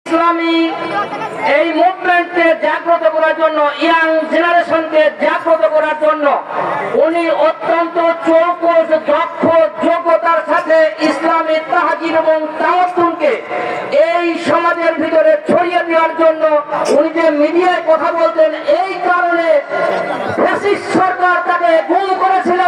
ইসলামী এই মুভমেন্টকে জাগ্রত করার জন্য, ইয়াং জেনারেশনকে জাগ্রত করার জন্য উনি অত্যন্ত চৌকস, দক্ষ, যোগ্যতার সাথে ইসলামী তাহজির এবং তাওয়াত্তুনকে এই সমাজের ভিতরে ছড়িয়ে দেওয়ার জন্য উনি যে মিডিয়ায় কথা বলতেন, এই কারণে ফ্যাসিস্ট সরকার তাকে গুম করেছিল।